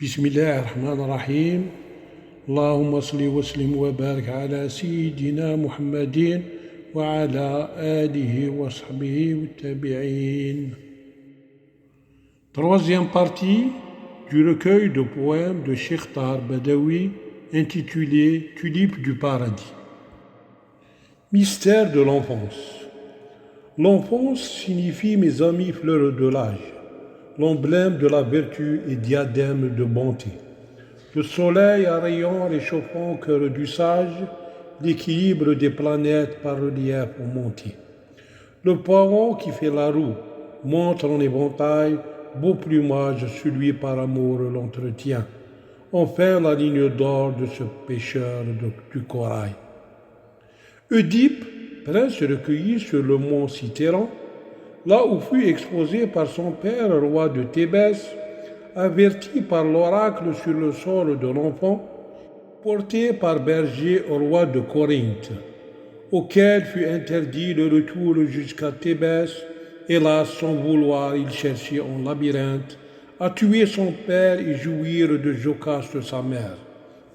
بسم الله الرحمن الرحيم اللهم صل وسلم وبارك على سيدنا محمد وعلى آله وصحبه والتابعين. Troisième partie du recueil de poèmes de Cheikh Tahar Badawi intitulé Tulipe du paradis. Mystère de l'enfance. L'enfance signifie, mes amis, fleur de l'âge, l'emblème de la vertu et diadème de bonté. Le soleil à rayons réchauffant au cœur du sage, l'équilibre des planètes par relief augmenté. Le poireau qui fait la roue montre en éventail beau plumage, celui par amour l'entretient. Enfin la ligne d'or de ce pêcheur du corail. Oedipe, prince recueilli sur le mont Cithéron, là où fut exposé par son père, roi de Thébès, averti par l'oracle sur le sort de l'enfant, porté par berger au roi de Corinthe, auquel fut interdit le retour jusqu'à Thébès. Hélas, sans vouloir, il cherchait en labyrinthe à tuer son père et jouir de Jocaste sa mère.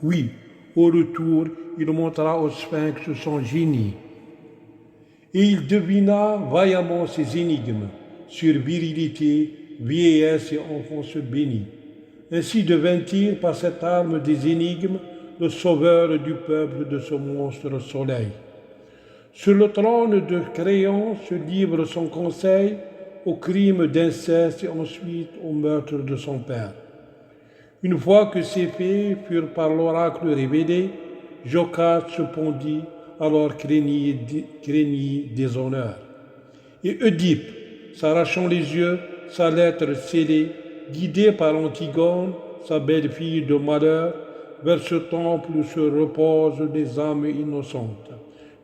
Oui, au retour, il montra au sphinx son génie. Et il devina vaillamment ses énigmes sur virilité, vieillesse et enfance bénie. Ainsi devint-il par cette arme des énigmes le sauveur du peuple de ce monstre soleil. Sur le trône de Créon se livre son conseil au crime d'inceste et ensuite au meurtre de son père. Une fois que ces faits furent par l'oracle révélés, Jocaste se pondit, alors craignit déshonneur. Et Oedipe, s'arrachant les yeux, sa lettre scellée, guidé par Antigone, sa belle-fille de malheur, vers ce temple où se reposent les âmes innocentes,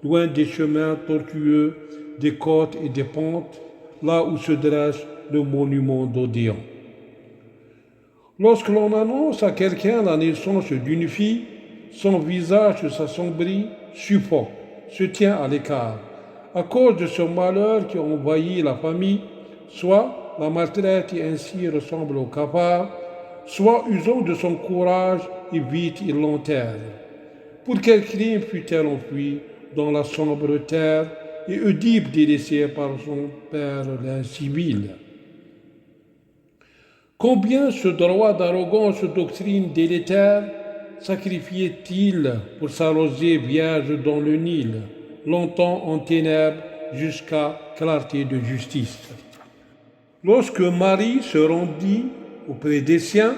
loin des chemins tortueux, des côtes et des pentes, là où se dresse le monument d'Odéon. Lorsque l'on annonce à quelqu'un la naissance d'une fille, son visage s'assombrit, suffoque, se tient à l'écart, à cause de ce malheur qui envahit la famille, soit la maltraite et ainsi ressemble au cafard, soit usant de son courage et vite il l'enterre. Pour quel crime fut-elle enfuie dans la sombre terre et Oedipe délaissé par son père l'incivil? Combien ce droit d'arrogance doctrine délétère sacrifiait-il pour s'arroser vierge dans le Nil, longtemps en ténèbres jusqu'à clarté de justice. Lorsque Marie se rendit auprès des siens,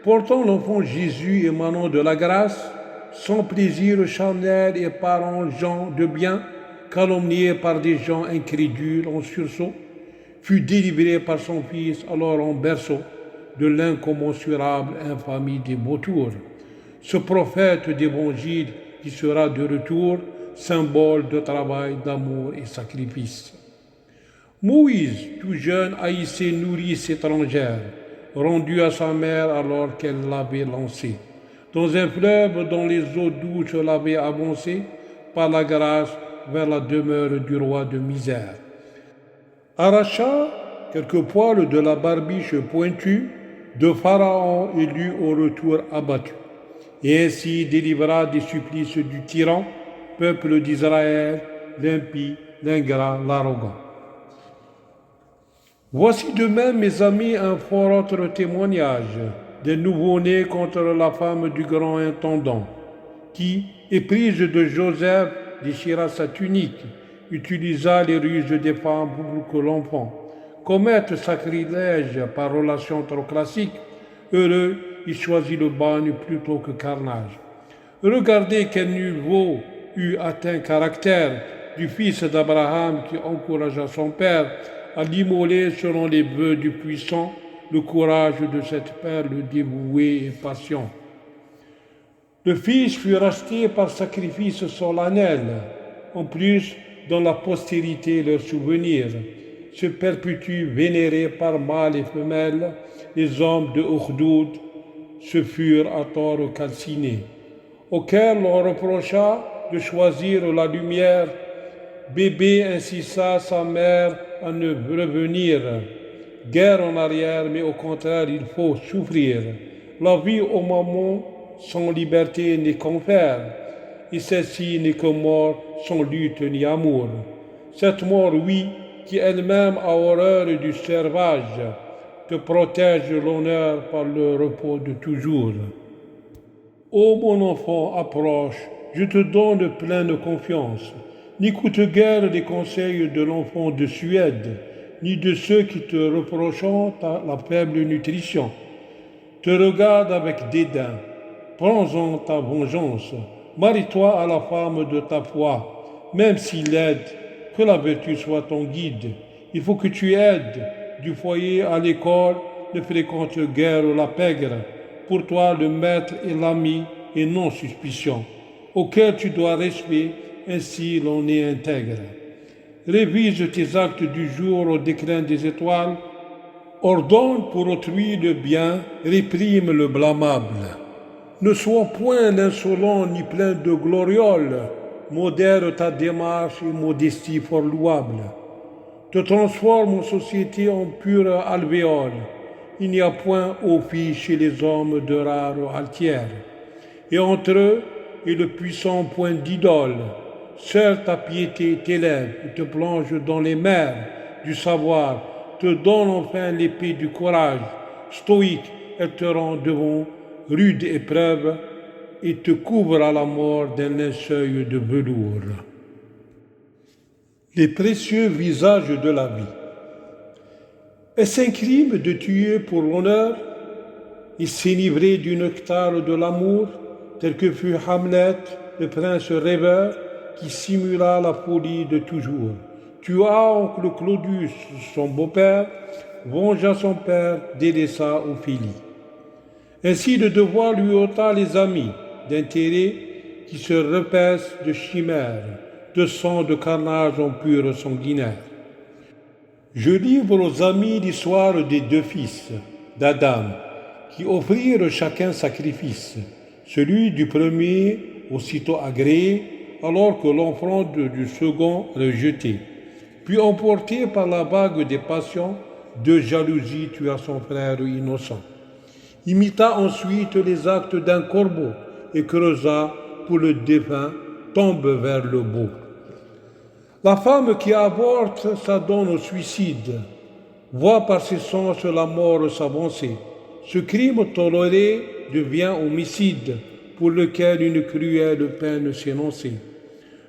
portant l'enfant Jésus émanant de la grâce, sans plaisir charnel et parents gens de bien, calomnié par des gens incrédules en sursaut, fut délivré par son fils alors en berceau de l'incommensurable infamie des vautours. Ce prophète d'évangile qui sera de retour, symbole de travail, d'amour et sacrifice. Moïse, tout jeune, haïssait nourrice étrangère, rendue à sa mère alors qu'elle l'avait lancé dans un fleuve dont les eaux douces l'avaient avancé par la grâce vers la demeure du roi de misère. Arracha quelques poils de la barbiche pointue de Pharaon élu au retour abattu, et ainsi délivra des supplices du tyran, peuple d'Israël, l'impie, l'ingrat, l'arrogant. Voici de même, mes amis, un fort autre témoignage des nouveau-nés contre la femme du grand intendant, qui, éprise de Joseph, déchira sa tunique, utilisa les ruses des femmes pour que l'enfant commette sacrilège par relation trop classique. Heureux, il choisit le bagne plutôt que carnage. Regardez quel niveau eût atteint caractère du fils d'Abraham qui encouragea son père à l'immoler selon les vœux du puissant, le courage de cette perle dévouée et patient. Le fils fut racheté par sacrifice solennel. En plus, dans la postérité, leur souvenir se perpétue vénéré par mâles et femelles. Les hommes de Uhdoud se furent à tort calcinés, auxquels l'on reprocha de choisir la lumière. Bébé insista sa mère à ne revenir. Guerre en arrière, mais au contraire, il faut souffrir. La vie au moment sans liberté n'est qu'enfer, et celle-ci n'est que mort sans lutte ni amour. Cette mort, oui, qui elle-même a horreur du servage, te protège de l'honneur par le repos de toujours. Ô mon enfant, approche, je te donne pleine confiance. N'écoute guère les conseils de l'enfant de Suède, ni de ceux qui te reprochent la faible nutrition. Te regarde avec dédain. Prends-en ta vengeance. Marie-toi à la femme de ta foi, même s'il aide, que la vertu soit ton guide. Il faut que tu aides. Du foyer à l'école, ne fréquente guère la pègre. Pour toi, le maître est l'ami et non suspicion, auquel tu dois respect, ainsi l'on est intègre. Révise tes actes du jour au déclin des étoiles. Ordonne pour autrui le bien, réprime le blâmable. Ne sois point l'insolent ni plein de glorioles, modère ta démarche et modestie fort louable. Te transforme en société en pure alvéole. Il n'y a point aux filles chez les hommes de rare altière. Et entre eux est le puissant point d'idole. Seule ta piété t'élève et te plonge dans les mers du savoir, te donne enfin l'épée du courage. Stoïque, elle te rend devant rude épreuve et te couvre à la mort d'un linceul de velours. Les précieux visages de la vie. Est-ce un crime de tuer pour l'honneur et s'enivrer du nectar de l'amour, tel que fut Hamlet, le prince rêveur, qui simula la folie de toujours? Tua oncle Claudius, son beau-père, vengea son père, délaissa Ophélie. Ainsi le devoir lui ôta les amis d'intérêt qui se repaissent de chimères, de sang, de carnage en pur sanguinaire. Je livre aux amis l'histoire des deux fils d'Adam, qui offrirent chacun sacrifice, celui du premier aussitôt agréé, alors que l'offrande du second rejeté. Puis emporté par la vague des passions, de jalousie tua son frère innocent. Imita ensuite les actes d'un corbeau et creusa pour le défunt, tombe vers le beau. La femme qui avorte s'adonne au suicide, voit par ses sens la mort s'avancer. Ce crime toléré devient homicide, pour lequel une cruelle peine s'énonçait.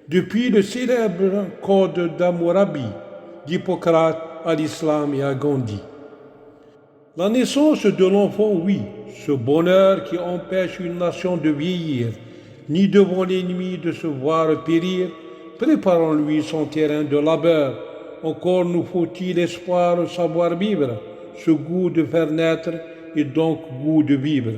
Depuis le célèbre code d'Hammurabi, d'Hippocrate à l'islam et à Gandhi. La naissance de l'enfant, oui, ce bonheur qui empêche une nation de vieillir, ni devant l'ennemi de se voir périr, préparons-lui son terrain de labeur. Encore nous faut-il espoir savoir vivre, ce goût de faire naître et donc goût de vivre.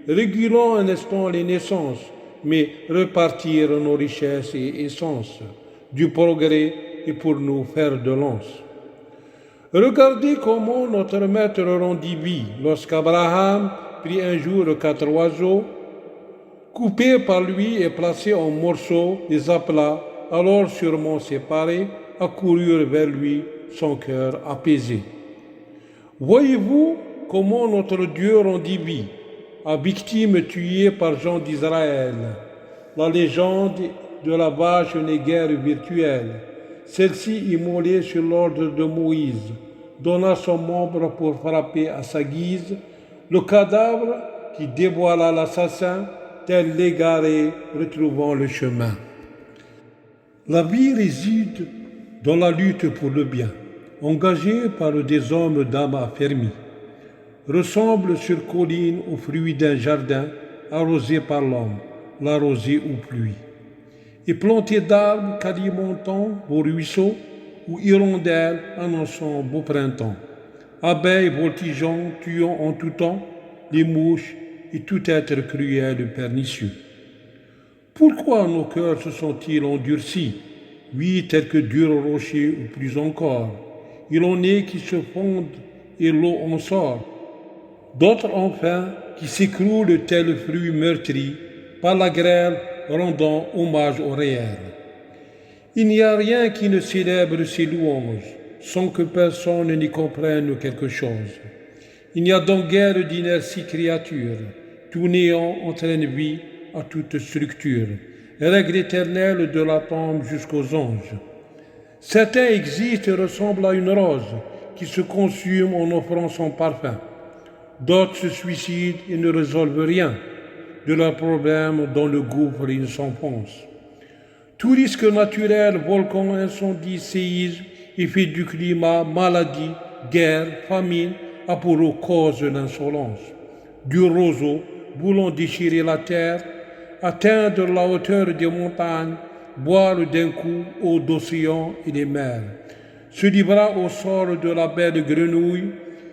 Régulons un instant les naissances, mais repartir nos richesses et essences du progrès et pour nous faire de lance. Regardez comment notre maître rendit vie lorsqu'Abraham prit un jour 4 oiseaux, coupés par lui et placés en morceaux, les appela, alors sûrement séparés, accoururent vers lui, son cœur apaisé. Voyez-vous comment notre Dieu rendit vie à victime tuée par gens d'Israël. La légende de la vache n'est guère virtuelle. Celle-ci, immolée sur l'ordre de Moïse, donna son membre pour frapper à sa guise le cadavre qui dévoila l'assassin, tel l'égaré retrouvant le chemin. La vie réside dans la lutte pour le bien, engagée par des hommes d'âme affermie. Ressemble sur colline aux fruits d'un jardin arrosé par l'homme, la rosée ou pluie, et planté d'arbres qu'alimentant vos ruisseaux ou hirondelles annonçant beau printemps, abeilles voltigeant, tuant en tout temps les mouches et tout être cruel et pernicieux. Pourquoi nos cœurs se sont-ils endurcis? Oui, tels que durs rochers ou plus encore. Il en est qui se fondent et l'eau en sort. D'autres enfin qui s'écroulent tels fruits meurtris par la grêle rendant hommage au réel. Il n'y a rien qui ne célèbre ces louanges sans que personne n'y comprenne quelque chose. Il n'y a donc guère d'inertie créature. Tout néant entraîne vie à toute structure. Règle éternelle de la tombe jusqu'aux anges. Certains existent et ressemblent à une rose qui se consume en offrant son parfum. D'autres se suicident et ne résolvent rien de leurs problèmes dans le gouffre ils s'enfoncent. Tout risque naturel, volcan, incendie, séisme, effet du climat, maladie, guerre, famine, a pour cause l'insolence. Du roseau, voulant déchirer la terre, atteindre la hauteur des montagnes, boire d'un coup eau d'océan et des mers, se livra au sort de la belle grenouille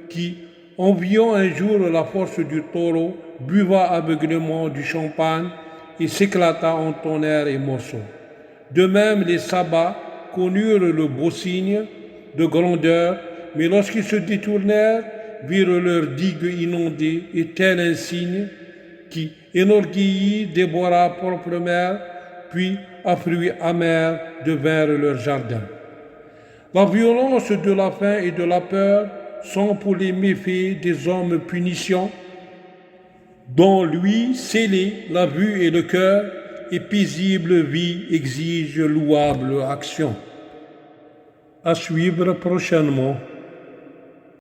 qui, enviant un jour la force du taureau, buva aveuglément du champagne et s'éclata en tonnerre et morceaux. De même, les sabbats connurent le beau signe de grandeur, mais lorsqu'ils se détournèrent, virent leur digue inondée et tel un cygne qui, énorgueilli, dévora propre mer, puis, à fruits amers, devinrent leur jardin. La violence de la faim et de la peur sont pour les méfaits des hommes punitions, dont lui, scellé, la vue et le cœur, et paisible vie exige louable action. À suivre prochainement.